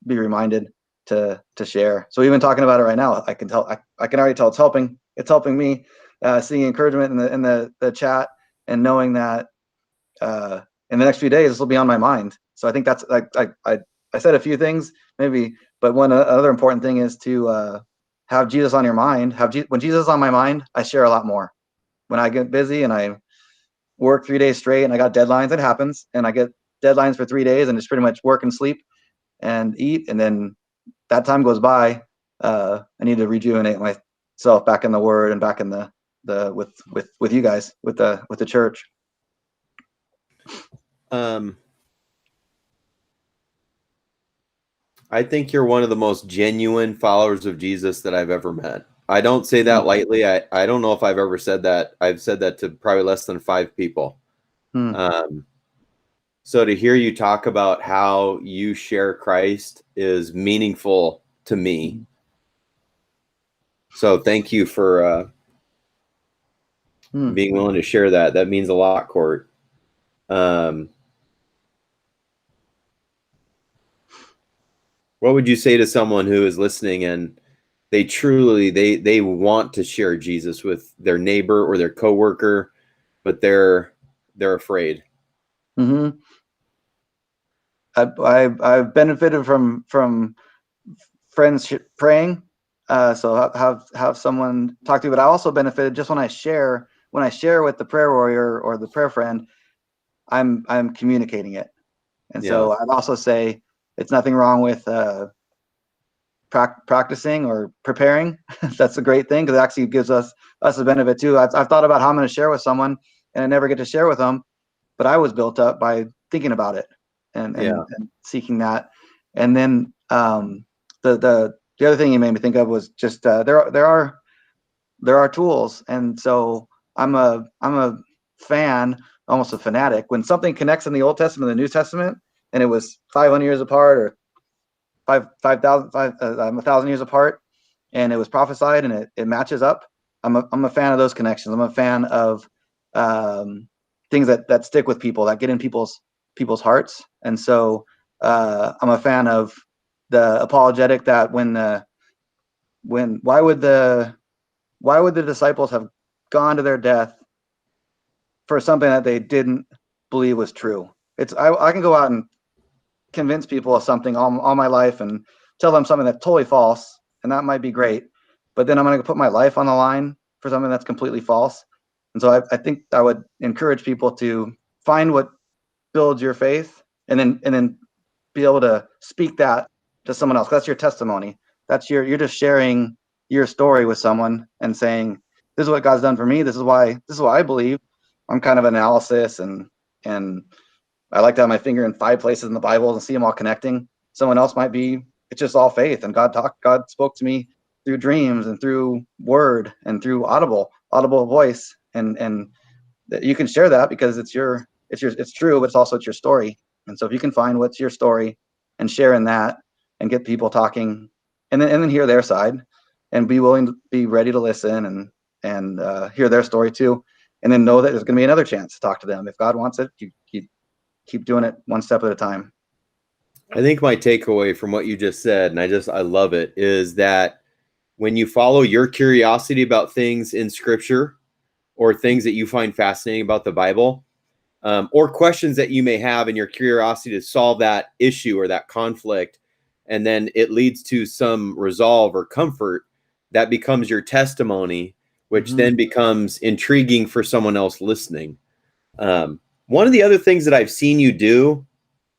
be reminded to share. So even talking about it right now, I can already tell it's helping me, seeing encouragement in the chat and knowing that in the next few days this will be on my mind. So I think that's like I said a few things maybe, but one other important thing is to have Jesus on your mind. When Jesus is on my mind, I share a lot more. When I get busy and I work 3 days straight and I got deadlines, it happens, and I get deadlines for 3 days and just pretty much work and sleep and eat, and then that time goes by. I need to rejuvenate myself back in the Word and back in the with you guys, with the church. I think you're one of the most genuine followers of Jesus that I've ever met. I don't say that lightly. I don't know if I've ever said that. I've said that to probably less than 5 people. So to hear you talk about how you share Christ is meaningful to me. So thank you for being willing to share that. That means a lot, Court. What would you say to someone who is listening and they truly they want to share Jesus with their neighbor or their coworker, but they're afraid? I've benefited from friends praying, so have someone talk to you. But I also benefited just when I share with the prayer warrior or the prayer friend, I'm communicating it. And so I'd also say it's nothing wrong with practicing or preparing. That's a great thing, because it actually gives us a benefit too. I've thought about how I'm going to share with someone, and I never get to share with them, but I was built up by thinking about it and seeking that. And then the other thing you made me think of was just there are tools, and so I'm a fan, almost a fanatic, when something connects in the Old Testament and the New Testament, and it was 500 years apart, or 1,000 years apart, and it was prophesied and it matches up. I'm a fan of those connections. I'm a fan of things that stick with people, that get in people's hearts. And so I'm a fan of the apologetic, that why would the disciples have gone to their death for something that they didn't believe was true? I can go out and convince people of something all my life and tell them something that's totally false, and that might be great, but then I'm going to put my life on the line for something that's completely false. And so I think I would encourage people to find what builds your faith, and then be able to speak that to someone else. That's your testimony. You're just sharing your story with someone and saying, this is what God's done for me. This is why I believe. I'm kind of analysis, and I like to have my finger in 5 places in the Bible and see them all connecting. Someone else might be, it's just all faith, and God spoke to me through dreams and through word and through audible voice, and you can share that because it's true, but it's your story. And so if you can find what's your story and share in that and get people talking and then hear their side and be willing to be ready to listen and hear their story too. And then know that there's going to be another chance to talk to them. If God wants it, you keep doing it one step at a time. I think my takeaway from what you just said, and I love it, is that when you follow your curiosity about things in Scripture or things that you find fascinating about the Bible, or questions that you may have in your curiosity to solve that issue or that conflict, and then it leads to some resolve or comfort, that becomes your testimony, which then becomes intriguing for someone else listening. One of the other things that I've seen you do,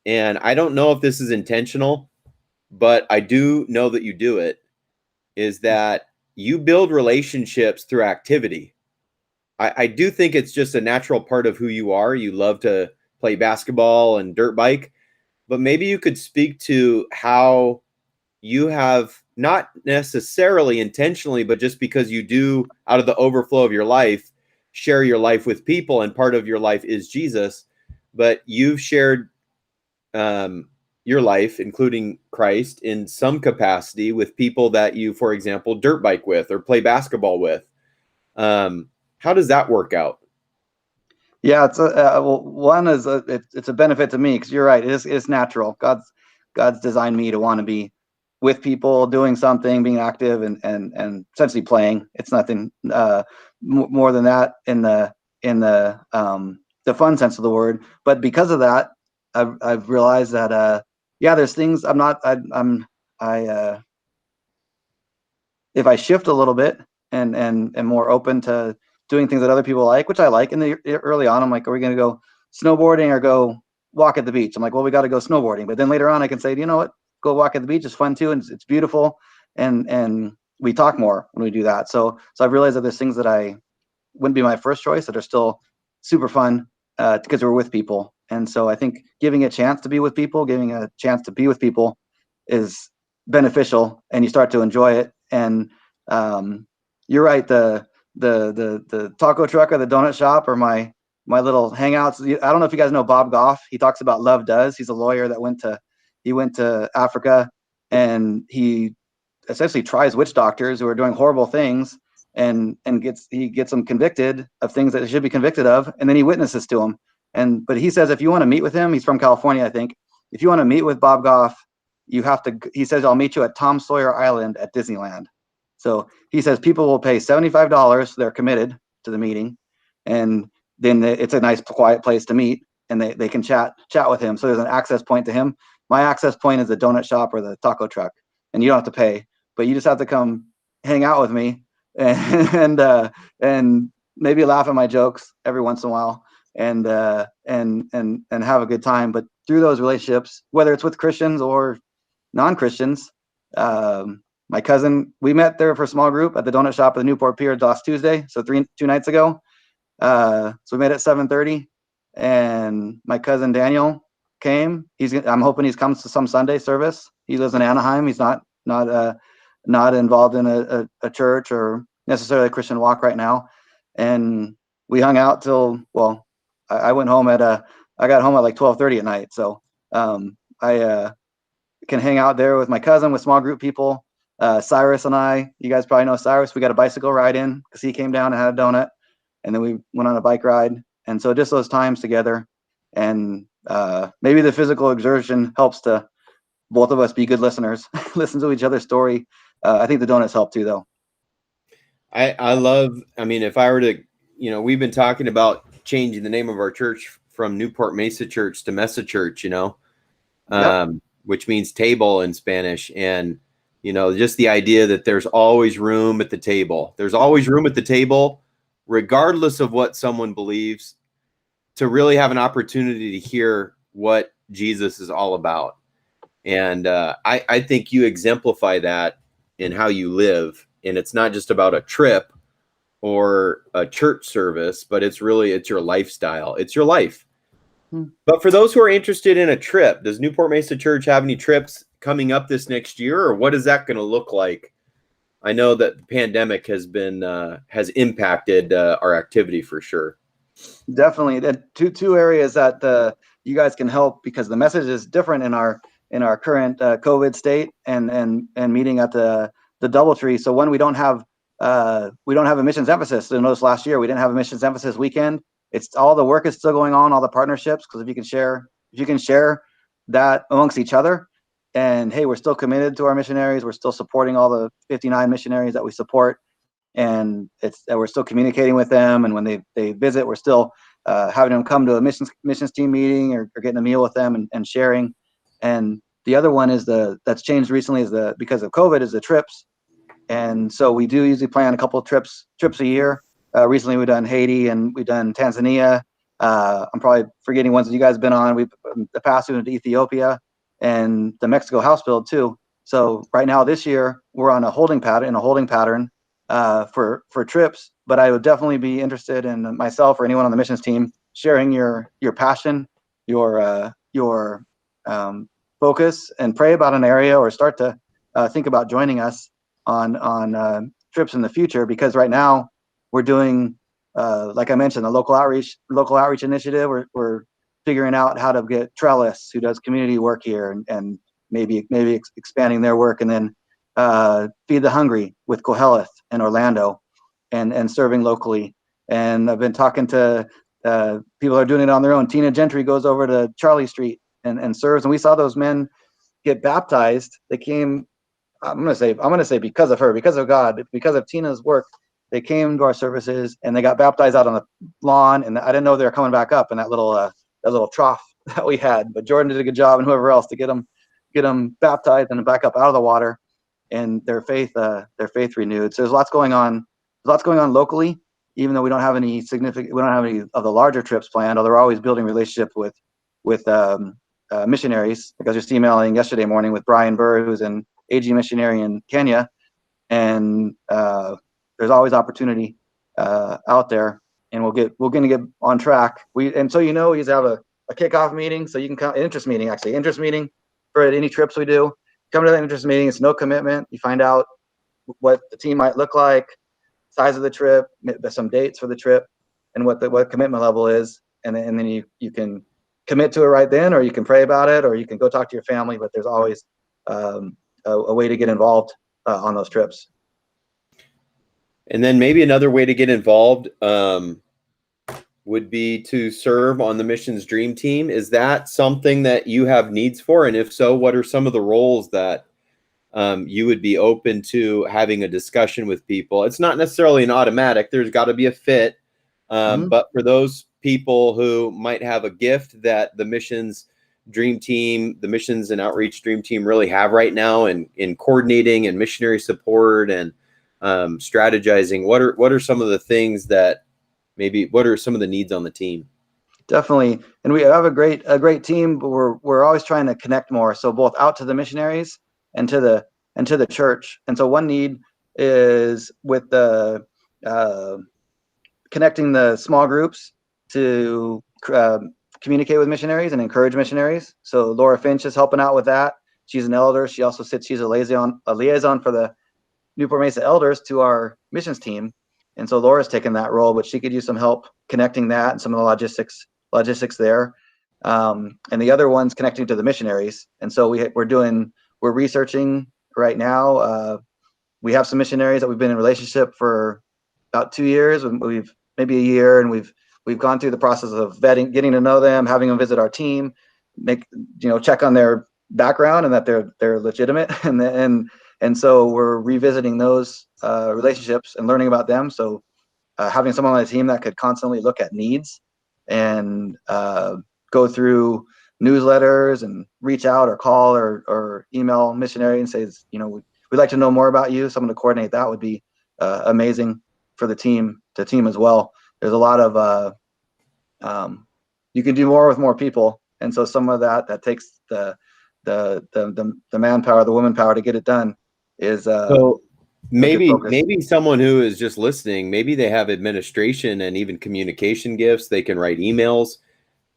and I don't know if this is intentional, but I do know that you do it, is that you build relationships through activity. I do think it's just a natural part of who you are. You love to play basketball and dirt bike, but maybe you could speak to how you have, not necessarily intentionally, but just because you do out of the overflow of your life, share your life with people, and part of your life is Jesus, but you've shared your life, including Christ, in some capacity with people that you, for example, dirt bike with or play basketball with. How does that work out? Yeah, it's one is it's a benefit to me because you're right. It's natural. God's designed me to want to be with people, doing something, being active, and essentially playing. It's nothing more than that in the fun sense of the word. But because of that, I've realized that there's things if I shift a little bit and more open to doing things that other people like, which I like. And early on, I'm like, are we going to go snowboarding or go walk at the beach? I'm like, well, we got to go snowboarding. But then later on, I can say, you know what? Go walk at the beach is fun too, and it's beautiful. And we talk more when we do that. So I've realized that there's things that I wouldn't be my first choice that are still super fun because we're with people. And so I think giving a chance to be with people, is beneficial, and you start to enjoy it. And you're right. The taco truck or the donut shop or my little hangouts. I don't know if you guys know Bob Goff. He talks about love does. He's a lawyer that went to Africa, and he essentially tries witch doctors who are doing horrible things and gets them convicted of things that they should be convicted of, and then he witnesses to them. But he says if you want to meet with him, he's from California, I think. If you want to meet with Bob Goff, you have to. He says I'll meet you at Tom Sawyer Island at Disneyland. So he says people will pay $75. They're committed to the meeting, and then it's a nice, quiet place to meet, and they can chat with him. So there's an access point to him. My access point is the donut shop or the taco truck, and you don't have to pay, but you just have to come hang out with me and maybe laugh at my jokes every once in a while, and have a good time. But through those relationships, whether it's with Christians or non-Christians, my cousin, we met there for a small group at the donut shop at the Newport Pier last Tuesday, so 2 nights ago. So we met at 7:30, and my cousin Daniel came. I'm hoping he comes to some Sunday service. He lives in Anaheim. He's not involved in a church or necessarily a Christian walk right now. And we hung out till, well, I went home I got home at like 12:30 at night. So I can hang out there with my cousin, with small group people. Cyrus and I, you guys probably know Cyrus, we got a bicycle ride in because he came down and had a donut, and then we went on a bike ride. And so just those times together, and maybe the physical exertion helps to both of us be good listeners, listen to each other's story. I think the donuts help too, though. I love, if I were to, we've been talking about changing the name of our church from Newport Mesa Church to Mesa Church, Yep. Which means table in Spanish. And, just the idea that there's always room at the table. There's always room at the table, regardless of what someone believes, to really have an opportunity to hear what Jesus is all about. And I think you exemplify that in how you live. And it's not just about a trip or a church service, but it's your lifestyle. It's your life. But for those who are interested in a trip, does Newport Mesa Church have any trips coming up this next year, or what is that going to look like? I know that the pandemic has impacted our activity for sure. Definitely. The two areas that you guys can help, because the message is different in our current COVID state and meeting at the DoubleTree. So when we don't have a missions emphasis. So notice last year we didn't have a missions emphasis weekend. It's all the work is still going on, all the partnerships, because if you can share that amongst each other, and hey, we're still committed to our missionaries. We're still supporting all the 59 missionaries that we support, and we're still communicating with them. And when they visit, we're still having them come to a missions team meeting or getting a meal with them and sharing. And the other one is that's changed recently is because of COVID is the trips. And so we do usually plan a couple of trips a year. Recently we've done Haiti and we've done Tanzania. I'm probably forgetting ones that you guys have been on. We've the past we went to Ethiopia and the Mexico house build too. So right now this year we're on a holding pattern for trips. But I would definitely be interested in myself or anyone on the missions team sharing your passion, your focus, and pray about an area or start to think about joining us on trips in the future. Because right now we're doing, like I mentioned, the local outreach initiative. We're figuring out how to get Trellis, who does community work here, and maybe expanding their work, and then Feed the Hungry with Koheleth in Orlando, and serving locally. And I've been talking to people who are doing it on their own. Tina Gentry goes over to Charlie Street and serves, and we saw those men get baptized. They came, I'm gonna say because of her, because of God, because of Tina's work, they came to our services and they got baptized out on the lawn. And I didn't know they were coming back up in that little trough that we had. But Jordan did a good job, and whoever else, to get them baptized and back up out of the water, and their faith renewed. So there's lots going on. There's lots going on locally, even though we don't have any of the larger trips planned. Although we're always building relationship with missionaries. Like I was just emailing yesterday morning with Brian Burr, who's an AG missionary in Kenya, and there's always opportunity out there, and we're going to get on track. We used to have a kickoff meeting, so you can come, interest meeting for any trips we do. Come to the interest meeting. It's no commitment. You find out what the team might look like, size of the trip, some dates for the trip, and what commitment level is, and then you can commit to it right then, or you can pray about it, or you can go talk to your family. But there's always a way to get involved on those trips. And then maybe another way to get involved would be to serve on the missions dream team. Is that something that you have needs for? And if so, what are some of the roles that you would be open to having a discussion with people? It's not necessarily an automatic. There's got to be a fit. But for those people who might have a gift that the missions dream team, the missions and outreach dream team really have right now in coordinating and missionary support and strategizing, what are some of the things that what are some of the needs on the team? Definitely. And we have a great team, but we're always trying to connect more. So both out to the missionaries and to the church. And so one need is with the connecting the small groups to communicate with missionaries and encourage missionaries. So Laura Finch is helping out with that. She's an elder. She's a liaison for the Newport Mesa elders to our missions team. And so Laura's taken that role, but she could use some help connecting that and some of the logistics there. And the other one's connecting to the missionaries. And so we're researching right now. We have some missionaries that we've been in relationship for about 2 years. We've maybe a year, and we've gone through the process of vetting, getting to know them, having them visit our team, check on their background and that they're legitimate. And so we're revisiting those relationships and learning about them. So having someone on the team that could constantly look at needs and go through newsletters and reach out or call or email missionary and say, we'd like to know more about you. Someone to coordinate that would be amazing for the team as well. There's a lot of you can do more with more people, and so some of that takes the manpower, the woman power to get it done. Is so maybe someone who is just listening, maybe they have administration and even communication gifts. They can write emails.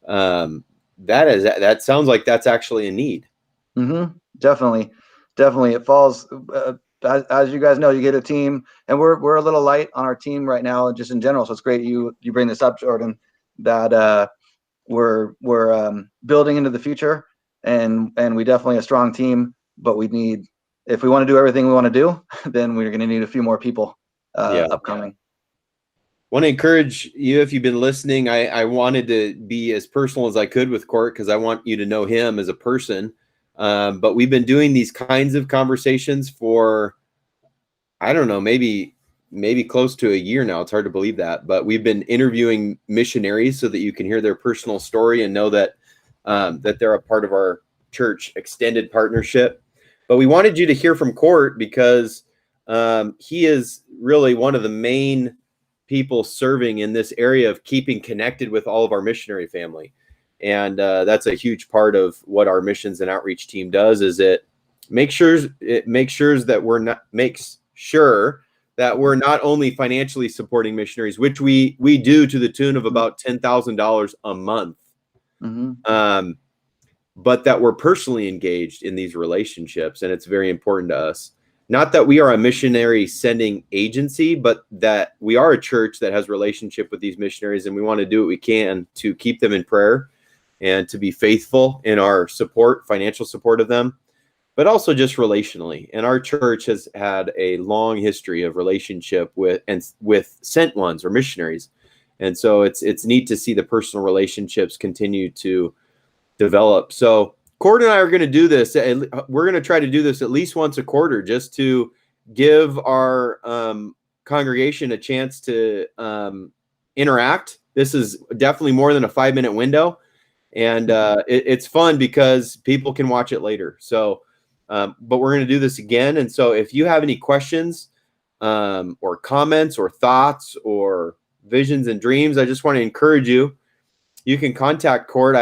That sounds like that's actually a need. Definitely. It falls as you guys know, you get a team, and we're a little light on our team right now, just in general. So it's great you bring this up, Jordan, that we're building into the future, and we definitely a strong team. But we need, if we want to do everything we want to do, then we're going to need a few more people upcoming. Want to encourage you, if you've been listening, I wanted to be as personal as I could with Court because I want you to know him as a person. But we've been doing these kinds of conversations for, I don't know, maybe close to a year now. It's hard to believe that, but we've been interviewing missionaries so that you can hear their personal story and know that that they're a part of our church extended partnership. But we wanted you to hear from Court because he is really one of the main people serving in this area of keeping connected with all of our missionary family. And that's a huge part of what our missions and outreach team does, is it makes sure that we're not only financially supporting missionaries, which we do to the tune of about $10,000 a month, but that we're personally engaged in these relationships. And it's very important to us. Not that we are a missionary sending agency, but that we are a church that has relationship with these missionaries, and we want to do what we can to keep them in prayer and to be faithful in our support, financial support of them, but also just relationally. And our church has had a long history of relationship with sent ones or missionaries. And so it's neat to see the personal relationships continue to develop. So Court and I are going to do this. We're going to try to do this at least once a quarter, just to give our congregation a chance to interact. This is definitely more than a 5-minute window. And it's fun because people can watch it later. So, but we're going to do this again. And so if you have any questions or comments or thoughts or visions and dreams, I just want to encourage you. You can contact Court.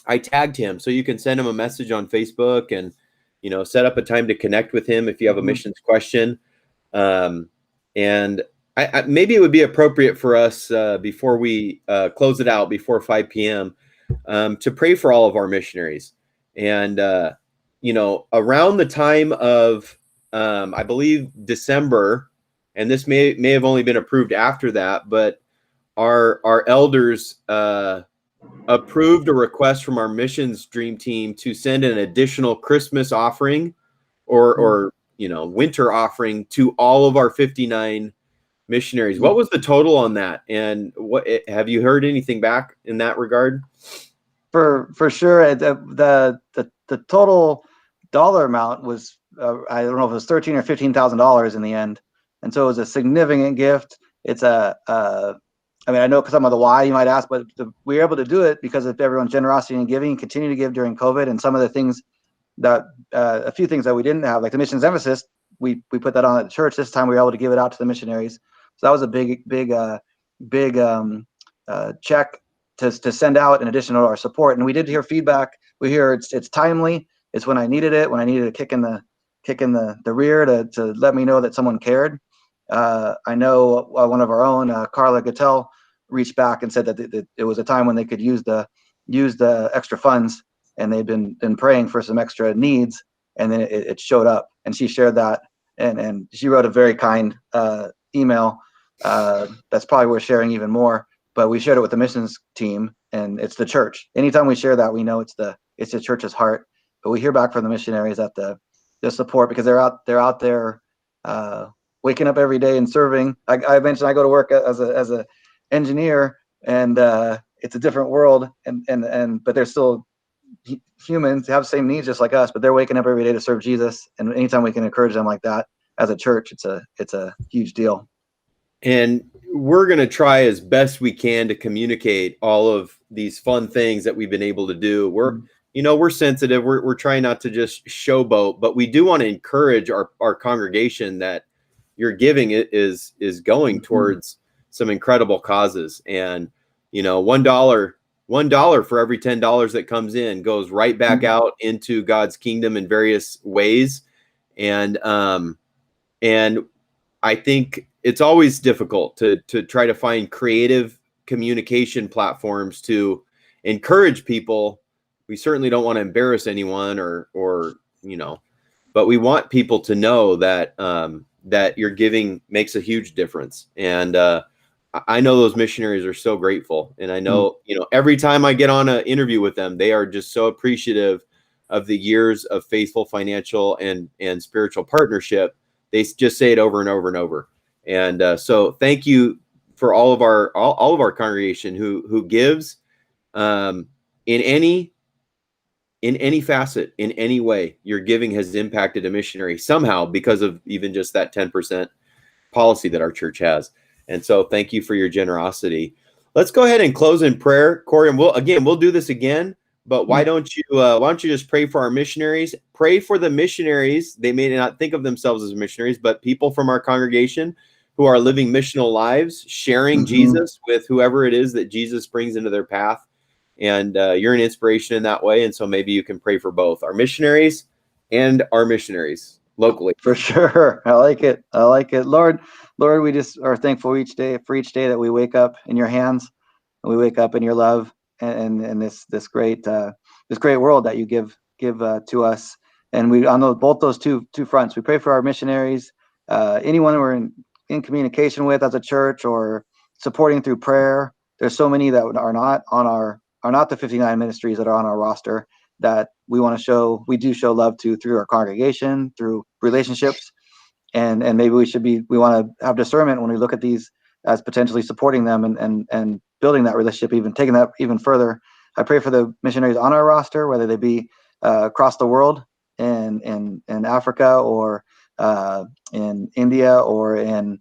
I tagged him, so you can send him a message on Facebook and, set up a time to connect with him if you have a missions question. And maybe it would be appropriate for us before we close it out before 5 p.m. To pray for all of our missionaries. And, around the time of, I believe, December, and this may have only been approved after that, but our elders approved a request from our missions dream team to send an additional Christmas offering or winter offering to all of our 59 missionaries. What was the total on that? And what have you heard anything back in that regard? For sure, the total dollar amount was I don't know if it was $13,000 or $15,000 in the end, and so it was a significant gift. It's I know some of the why you might ask, but we were able to do it because of everyone's generosity and giving, and continue to give during COVID. And some of the things that a few things that we didn't have, like the missions emphasis, we put that on at the church. This time we were able to give it out to the missionaries. So that was a big check to send out in addition to our support. And we did hear feedback. We hear it's timely. It's when I needed it, when I needed a kick in the rear to let me know that someone cared. I know one of our own, Carla Gattel, reached back and said that it was a time when they could use the extra funds, and they'd been praying for some extra needs, and then it showed up, and she shared that, and she wrote a very kind email that's probably worth sharing even more. But we shared it with the missions team, and it's the church. Anytime we share that, we know it's the church's heart. But we hear back from the missionaries that the support, because they're out there waking up every day and serving. I mentioned I go to work as a engineer, and it's a different world, and but they're still humans, have the same needs just like us, but they're waking up every day to serve Jesus. And anytime we can encourage them like that as a church, it's a huge deal. And we're going to try as best we can to communicate all of these fun things that we've been able to do. We're sensitive. We're trying not to just showboat, but we do want to encourage our congregation that your giving is going towards some incredible causes. And, $1 for every $10 that comes in goes right back out into God's kingdom in various ways. And I think it's always difficult to try to find creative communication platforms to encourage people. We certainly don't want to embarrass anyone but we want people to know that that your giving makes a huge difference. And I know those missionaries are so grateful. And I know, every time I get on an interview with them, they are just so appreciative of the years of faithful financial and spiritual partnership. They just say it over and over and over. And so thank you for all of our congregation who gives in any facet, in any way. Your giving has impacted a missionary somehow because of even just that 10% policy that our church has. And so thank you for your generosity. Let's go ahead and close in prayer, Corey, and we'll do this again. But why don't you just pray for our missionaries? Pray for the missionaries. They may not think of themselves as missionaries, but people from our congregation who are living missional lives, sharing Jesus with whoever it is that Jesus brings into their path. And you're an inspiration in that way. And so maybe you can pray for both our missionaries and our missionaries locally. For sure. I like it. Lord, we just are thankful for each day that we wake up in your hands, and we wake up in your love, and this great world that you give to us. And we on both those two fronts, we pray for our missionaries, anyone we're in communication with as a church or supporting through prayer. There's so many that are not the 59 ministries that are on our roster that we do show love to through our congregation, through relationships. And maybe we want to have discernment when we look at these as potentially supporting them and building that relationship, even taking that even further. I pray for the missionaries on our roster, whether they be across the world in Africa or in India or in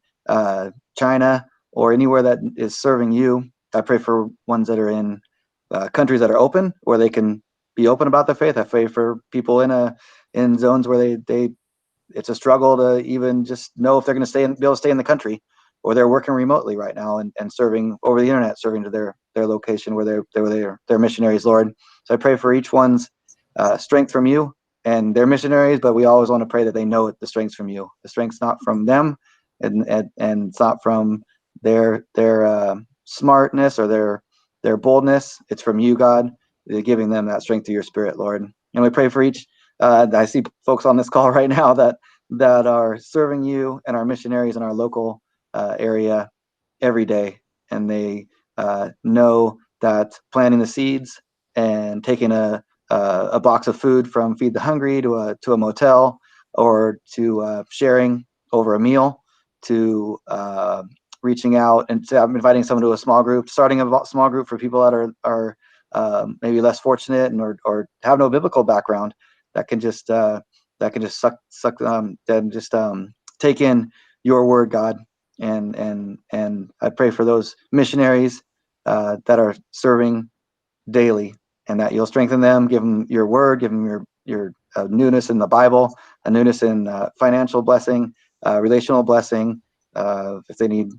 China or anywhere that is serving you. I pray for ones that are in countries that are open, where they can be open about their faith. I pray for people in zones where they it's a struggle to even just know if they're going to be able to stay in the country, or they're working remotely right now and serving over the internet, serving to their location where they're missionaries, Lord. So I pray for each one's strength from you, and they're missionaries, but we always want to pray that they know the strength's from you. The strength's not from them, and it's not from their smartness or their boldness. It's from you, God, giving them that strength through your Spirit, Lord. And we pray for each. I see folks on this call right now that are serving you and our missionaries in our local area every day, and they know that planting the seeds and taking a box of food from Feed the Hungry to a motel, or to sharing over a meal, to reaching out and inviting someone to a small group, starting a small group for people that are maybe less fortunate or have no biblical background, that can just take in your word, God. And I pray for those missionaries that are serving daily, and that you'll strengthen them, give them your word, give them your newness in the Bible, a newness in financial blessing, relational blessing, if they need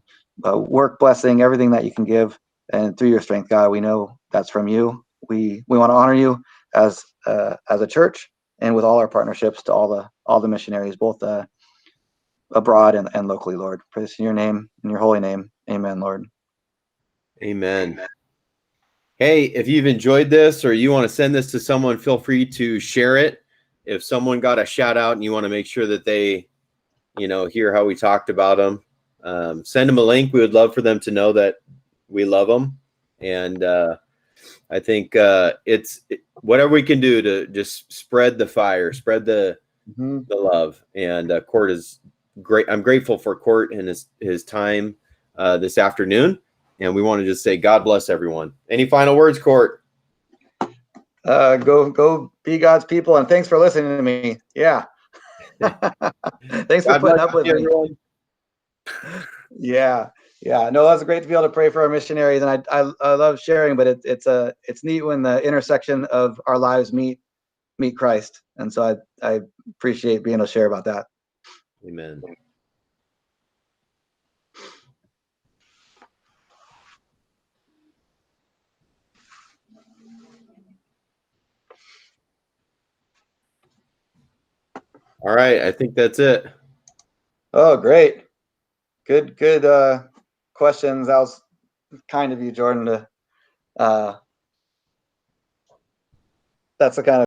work blessing, everything that you can give. And through your strength, God, we know that's from you. We want to honor you as a church, and with all our partnerships to all the missionaries, both abroad and locally, Lord. Pray this in your name, in your holy name. Amen, Lord. Amen. Hey, if you've enjoyed this or you want to send this to someone, feel free to share it. If someone got a shout out and you want to make sure that they, hear how we talked about them, send them a link. We would love for them to know that we love them. And I think it's whatever we can do to just spread the fire, spread the love. And Court is great. I'm grateful for Court and his time this afternoon. And we want to just say, God bless everyone. Any final words, Court? Go be God's people, and thanks for listening to me. Yeah. Thanks for putting up with me. Everyone. Yeah. No, that's great to be able to pray for our missionaries, and I love sharing, but it's neat when the intersection of our lives meet Christ, and so I appreciate being able to share about that. Amen. All right, I think that's it. Oh, great. Good questions. That was kind of you, Jordan, to that's the kind of